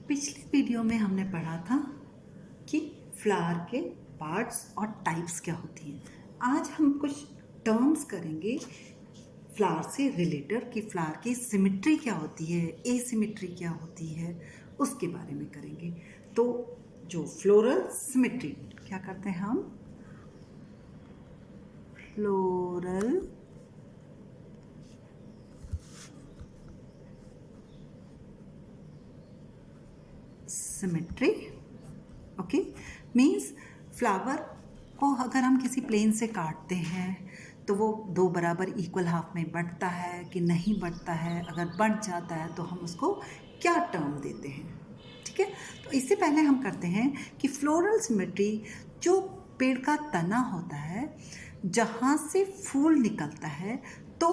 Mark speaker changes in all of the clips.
Speaker 1: पिछले वीडियो में हमने पढ़ा था कि फ्लावर के पार्ट्स और टाइप्स क्या होती हैं। आज हम कुछ टर्म्स करेंगे फ्लावर से रिलेटेड कि फ्लावर की सिमेट्री क्या होती है, एसिमेट्री क्या होती है, उसके बारे में करेंगे। तो जो फ्लोरल सिमेट्री क्या करते हैं हम, floral symmetry, okay, means flower को अगर हम किसी प्लेन से काटते हैं तो वो दो बराबर इक्वल हाफ में बंटता है कि नहीं बंटता है। अगर बंट जाता है तो हम उसको क्या टर्म देते हैं, ठीक है। तो इससे पहले हम करते हैं कि फ्लोरल सिमेट्री जो पेड़ का तना होता है जहाँ से फूल निकलता है, तो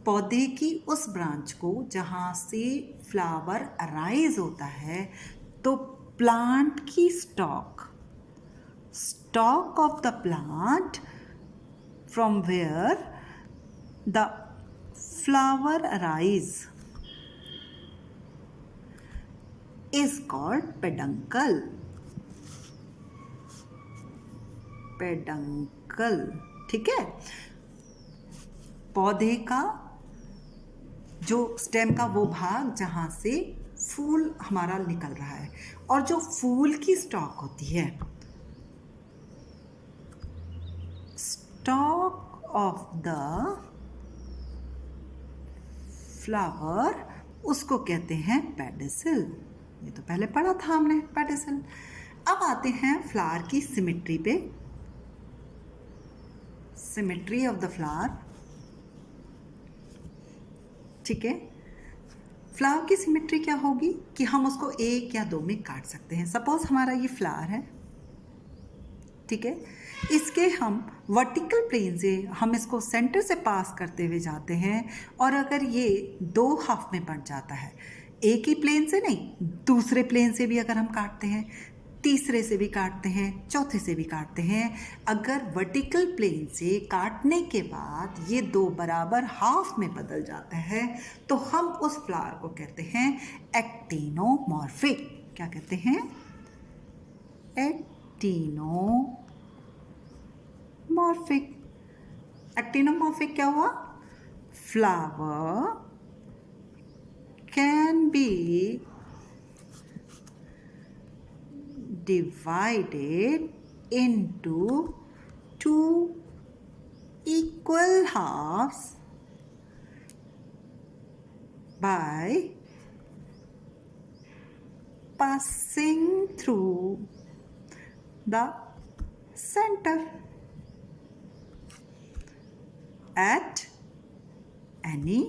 Speaker 1: पौधे की उस ब्रांच को जहाँ से फ्लावर अराइज होता है, तो प्लांट की stock of the plant from where the flower arise is called peduncle. ठीक है। पौधे का जो स्टेम का वो भाग जहाँ से फूल हमारा निकल रहा है, और जो फूल की स्टॉक होती है, स्टॉक ऑफ द फ्लावर, उसको कहते हैं पेडिसल। ये तो पहले पढ़ा था हमने, पेडिसल। अब आते हैं फ्लावर की सिमेट्री पे। सिमेट्री ऑफ द फ्लावर, ठीक है। फ्लावर की सिमेट्री क्या होगी कि हम उसको एक या दो में काट सकते हैं। सपोज हमारा ये फ्लावर है, ठीक है। इसके हम वर्टिकल प्लेन से हम इसको सेंटर से पास करते हुए जाते हैं, और अगर ये दो हाफ में बंट जाता है, एक ही प्लेन से नहीं, दूसरे प्लेन से भी अगर हम काटते हैं, तीसरे से भी काटते हैं, चौथे से भी काटते हैं, अगर वर्टिकल प्लेन से काटने के बाद ये दो बराबर हाफ में बदल जाता है, तो हम उस फ्लावर को कहते हैं एक्टिनोमॉर्फिक। क्या कहते हैं? एक्टिनोमॉर्फिक क्या हुआ? Flower can be divided into two equal halves by passing through the center at any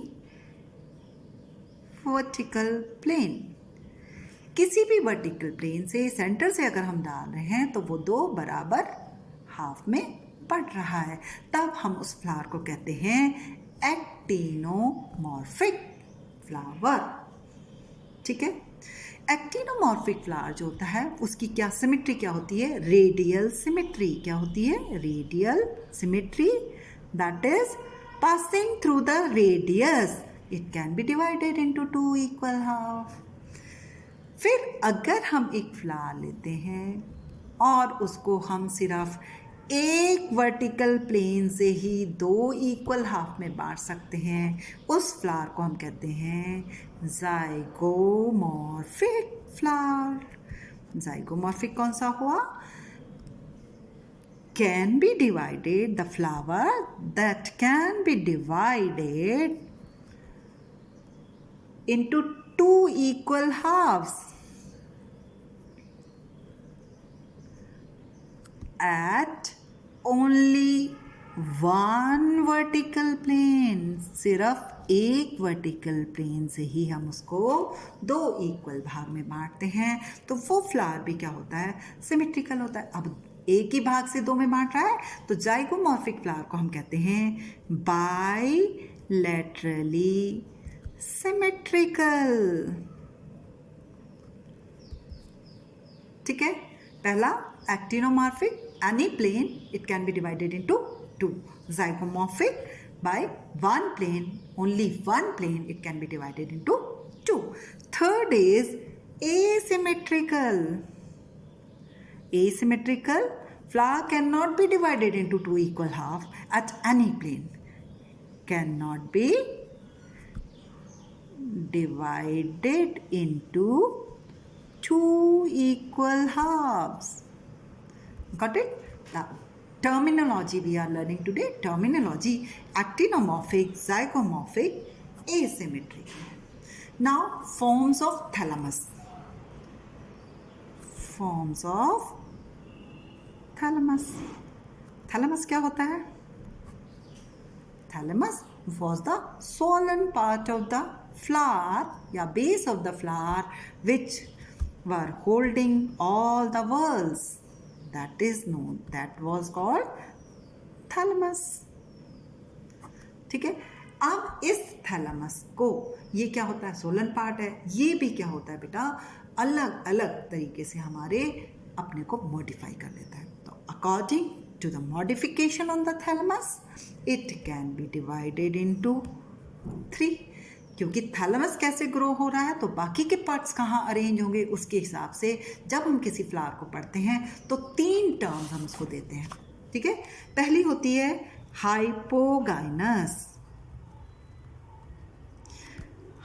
Speaker 1: vertical plane। किसी भी वर्टिकल प्लेन से सेंटर से अगर हम डाल रहे हैं तो वो दो बराबर हाफ में बंट रहा है, तब हम उस फ्लावर को कहते हैं एक्टिनोमॉर्फिक फ्लावर, ठीक है। एक्टिनोमॉर्फिक फ्लावर जो होता है उसकी क्या सिमेट्री क्या होती है? Radial symmetry. क्या होती है? Radial symmetry, that is passing through the radius, it can be divided into two equal half. फिर अगर हम एक फ्लावर लेते हैं और उसको हम सिर्फ एक वर्टिकल प्लेन से ही दो इक्वल हाफ में बांट सकते हैं, उस फ्लावर को हम कहते हैं जाइगोमॉर्फिक फ्लावर। जाइगोमॉर्फिक कौन सा हुआ? Can be divided, the flower that can be divided into two equal halves at only one vertical plane। सिर्फ एक वर्टिकल प्लेन से ही हम उसको दो इक्वल भाग में बांटते हैं, तो वो फ्लावर भी क्या होता है? सिमेट्रिकल होता है। अब एक ही भाग से दो में बांट रहा है, तो जाइगोमॉर्फिक फ्लावर को हम कहते हैं बाइलैटरली सिमेट्रिकल, ठीक है। पहला actinomorphic, any plane it can be divided into two. Zygomorphic, by one plane, only one plane, it can be divided into two. Third is asymmetrical. Asymmetrical, flower cannot be divided into two equal halves at any plane. Cannot be divided into two equal halves. Got it? The terminology we are learning today, terminology actinomorphic, zygomorphic, asymmetric. Now forms of thalamus. Forms of thalamus. Thalamus क्या होता है? Thalamus was the swollen part of the flower या base of the flower which were holding all the whorls. That is known. That was called thalamus. ठीक है. अब इस thalamus को, ये क्या होता है? सोलन पार्ट है. ये भी क्या होता है बेटा? अलग अलग तरीके से हमारे अपने को मॉडिफाई कर लेता है. तो according to the modification on the thalamus it can be divided into 3. क्योंकि थैलेमस कैसे ग्रो हो रहा है तो बाकी के पार्ट्स कहाँ अरेंज होंगे उसके हिसाब से जब हम किसी फ्लावर को पढ़ते हैं तो 3 टर्म्स हम उसको देते हैं. ठीक है. पहली होती है हाइपोगाइनस.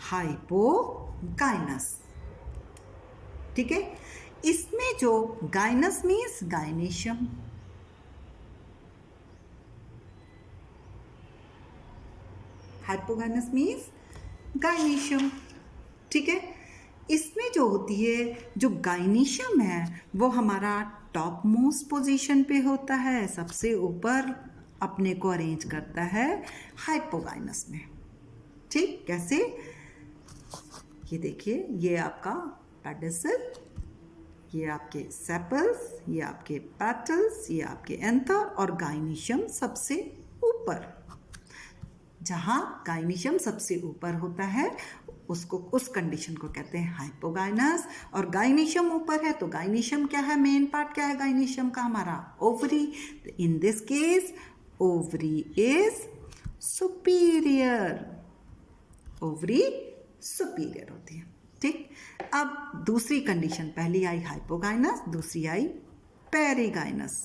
Speaker 1: हाइपोगाइनस. ठीक है. इसमें जो gynous means gynoecium, hypogynous means gynoecium. ठीक है. इसमें जो होती है, जो गाइनेशियम है वो हमारा टॉप मोस्ट पोजीशन पे होता है, सबसे ऊपर अपने को अरेंज करता है हाइपोगाइनस में. ठीक. कैसे? ये देखिए, ये आपका पेडिसल, ये आपके सेपल्स, ये आपके पेटल्स, ये आपके एंथर और गाइनेशियम सबसे ऊपर. जहाँ गाइनेशियम सबसे ऊपर होता है उसको, उस कंडीशन को कहते हैं हाइपोगाइनस. और गाइनेशियम ऊपर है तो गाइनेशियम क्या है? मेन पार्ट क्या है गाइनेशियम का? हमारा ovary. In this case ovary is superior. Ovary superior होती है. ठीक. अब दूसरी कंडीशन, पहली आई हाइपोगाइनस, दूसरी आई पेरिगाइनस.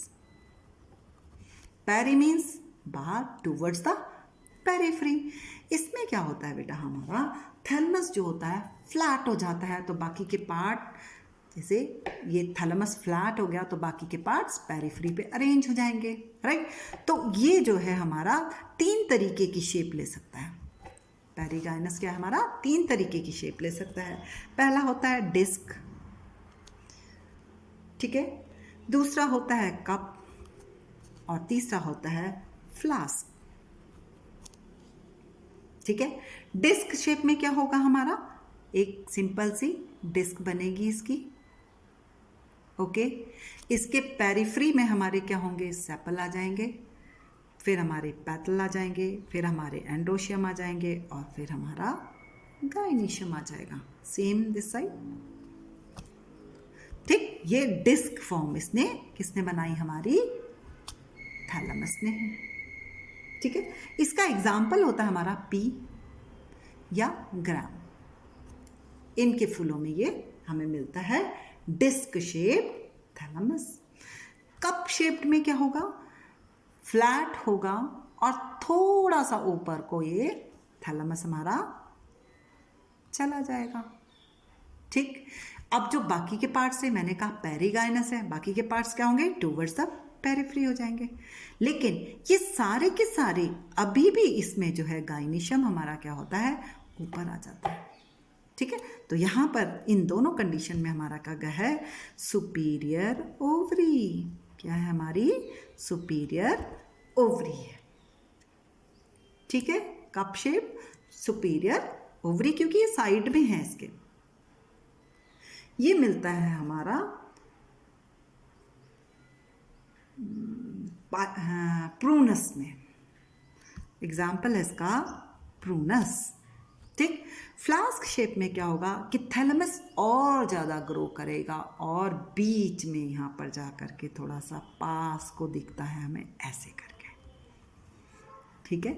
Speaker 1: पेरी मीन्स बाहर, टूवर्ड्स द पेरिफ्री. इसमें क्या होता है बेटा? हमारा थैलेमस जो होता है फ्लैट हो जाता है तो बाकी के पार्ट, जैसे ये थैलेमस फ्लैट हो गया तो बाकी के पार्ट्स पेरिफ्री पे अरेंज हो जाएंगे. राइट. तो ये जो है हमारा 3 तरीके की शेप ले सकता है. पेरिगाइनस क्या है हमारा? 3 तरीके की शेप ले सकता है. पहला होता है डिस्क. ठीक है. दूसरा होता है कप और तीसरा होता है फ्लास्क. ठीक है. डिस्क शेप में क्या होगा हमारा? एक सिंपल सी डिस्क बनेगी इसकी. ओके. इसके पेरिफ्री में हमारे क्या होंगे? सेपल आ जाएंगे, फिर हमारे पेटल आ जाएंगे, फिर हमारे एंडोशियम आ जाएंगे और फिर हमारा गाइनेशियम आ जाएगा. Same this side. ठीक. ये डिस्क फॉर्म इसने किसने बनाई? हमारी थैलेमस ने. ठीक है. इसका एग्जाम्पल होता है हमारा पी या ग्राम. इनके फूलों में ये हमें मिलता है disc shape thalamus. Cup shaped में क्या होगा? फ्लैट होगा और थोड़ा सा ऊपर को ये थैलेमस हमारा चला जाएगा. ठीक. अब जो बाकी के पार्ट्स है, मैंने कहा पेरिगाइनस है, बाकी के पार्ट्स क्या होंगे? टूवर्ड्स द पेरिफ्री हो जाएंगे. लेकिन ये सारे के सारे अभी भी इसमें जो है गाइनेशियम हमारा क्या होता है? ऊपर आ जाता है. ठीक है. तो यहाँ पर इन दोनों कंडीशन में हमारा क्या है? Superior ovary. क्या है हमारी? सुपीरियर ओवरी है. ठीक है. कप शेप, सुपीरियर ओवरी, क्योंकि ये साइड में है इसके. ये मिलता है हमारा प्रूनस में. एग्जाम्पल है इसका प्रूनस. ठीक. फ्लास्क शेप में क्या होगा कि थैलेमस और ज़्यादा ग्रो करेगा और बीच में यहाँ पर जा कर के थोड़ा सा पास को दिखता है हमें ऐसे करके. ठीक है.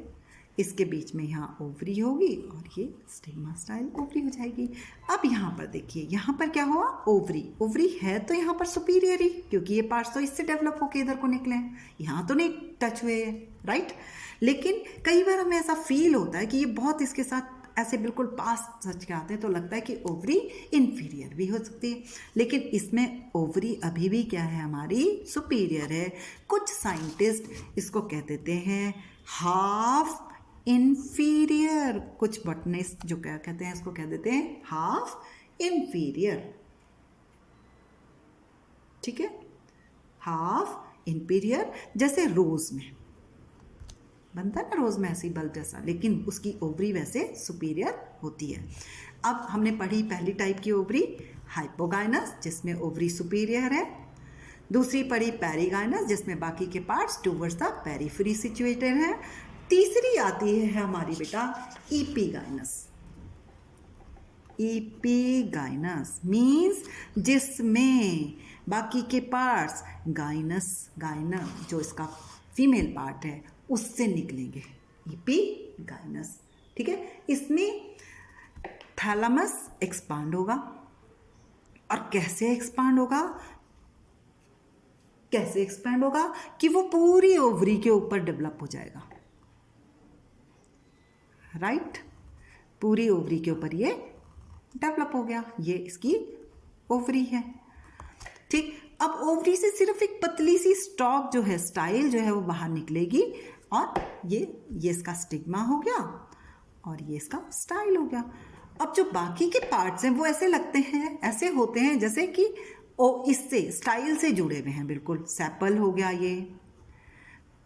Speaker 1: इसके बीच में यहाँ ओवरी होगी और ये स्टिग्मा स्टाइल ओवरी हो जाएगी। अब यहाँ पर देखिए, यहाँ पर क्या हुआ, ओवरी। ओवरी है तो यहाँ पर सुपीरियर ही, क्योंकि ये पार्ट्स तो इससे डेवलप होके इधर को निकले हैं, यहाँ तो नहीं टच हुए हैं, राइट। लेकिन कई बार हमें ऐसा फील होता है कि ये बहुत इसके साथ ऐसे बिल्कुल पास सच के आते हैं, तो लगता है कि ओवरी इन्फीरियर भी हो सकती है, लेकिन इसमें ओवरी अभी भी क्या है, हमारी सुपीरियर है। कुछ साइंटिस्ट इसको कह देते हैं हाफ इन्फीरियर, कुछ बॉटनिस्ट जो क्या कहते हैं इसको कह देते हैं हाफ इन्फीरियर, ठीक है, हाफ इन्फीरियर। जैसे रोज में बनता है ना, रोज में ऐसी बल्ब जैसा, लेकिन उसकी ओवरी वैसे सुपीरियर होती है। अब हमने पढ़ी पहली टाइप की ओवरी हाइपोगाइनस, जिसमें ओवरी सुपीरियर है। दूसरी पढ़ी पेरिगाइनस, जिसमें बाकी के parts towards the periphery situated है। तीसरी आती है हमारी बेटा ईपीगाइनस। ईपीगाइनस मीन्स जिसमें बाकी के पार्ट्स गाइनस, गाइनर जो इसका फीमेल पार्ट है उससे निकलेंगे, ईपीगाइनस, ठीक है। इसमें थैलेमस एक्सपांड होगा, और कैसे एक्सपांड होगा, कैसे एक्सपेंड होगा कि वो पूरी ओवरी के ऊपर डेवलप हो जाएगा, राइट। पूरी ओवरी के ऊपर ये डेवलप हो गया, ये इसकी ओवरी है, ठीक। अब ओवरी से सिर्फ एक पतली सी स्टॉक जो है, स्टाइल जो है वो बाहर निकलेगी, और ये इसका स्टिग्मा हो गया और ये इसका स्टाइल हो गया। अब जो बाकी के पार्ट्स हैं वो ऐसे लगते हैं, ऐसे होते हैं जैसे कि इससे स्टाइल से जुड़े हुए हैं बिल्कुल। सेपल हो गया, ये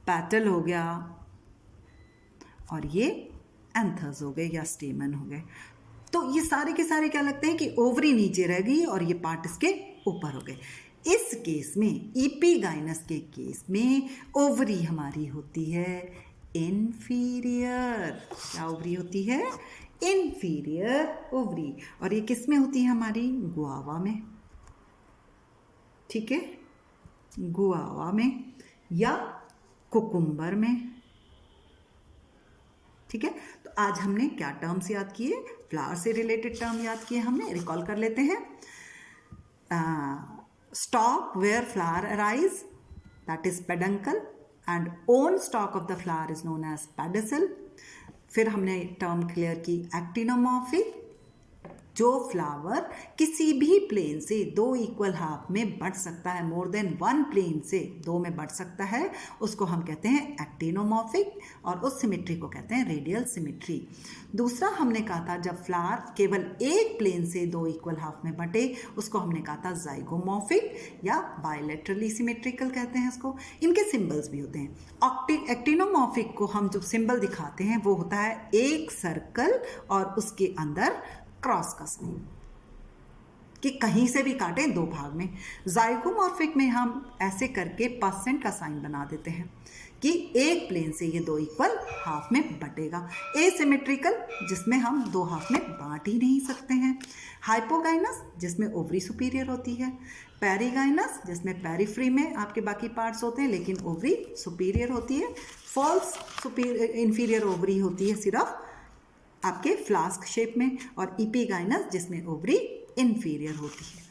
Speaker 1: पैटल हो गया, और ये एंथर्स हो गए या स्टेमन हो गए। तो ये सारे के सारे क्या लगते हैं कि ओवरी नीचे रह गई और ये पार्ट इसके ऊपर हो गए। इस केस में, ईपीगाइनस के केस में, ओवरी हमारी होती है इन्फीरियर। क्या ओवरी होती है, इन्फीरियर ओवरी। और ये किस में होती है हमारी, गुआवा में, ठीक है, गुआवा में या कुकुम्बर में, ठीक है। तो आज हमने क्या टर्म्स याद किए, फ्लावर से रिलेटेड टर्म याद किए हमने, रिकॉल कर लेते हैं। Stalk where flower arise, that is peduncle, and own stalk of the flower is known as pedicel. फिर हमने टर्म क्लियर की एक्टिनोमॉर्फिक, जो फ्लावर किसी भी प्लेन से दो इक्वल हाफ में बढ़ सकता है, मोर देन वन प्लेन से दो में बढ़ सकता है, उसको हम कहते हैं एक्टिनोमॉर्फिक, और उस सिमेट्री को कहते हैं रेडियल सिमेट्री। दूसरा हमने कहा था जब फ्लावर केवल एक प्लेन से दो इक्वल हाफ में बटे, उसको हमने कहा था जाइगोमॉर्फिक या बायलैटरली सिमेट्रिकल कहते हैं इसको। इनके सिंबल्स भी होते हैं। एक्टिनोमॉर्फिक को हम जो सिंबल दिखाते हैं वो होता है एक सर्कल और उसके अंदर क्रॉस का साइन, कि कहीं से भी काटें दो भाग में। जाइगोमॉर्फिक में हम ऐसे करके परसेंट का साइन बना देते हैं कि एक प्लेन से ये दो इक्वल हाफ में बटेगा। एसिमेट्रिकल, जिसमें हम दो हाफ में बांट ही नहीं सकते हैं। हाइपोगाइनस, जिसमें ओवरी सुपीरियर होती है। पेरिगाइनस, जिसमें पेरिफ्री में आपके बाकी पार्ट्स होते हैं लेकिन ओवरी सुपीरियर होती है। फॉल्स इन्फीरियर ओवरी होती है सिर्फ आपके फ्लास्क शेप में। और ईपीगाइनस, जिसमें ओवरी इन्फीरियर होती है।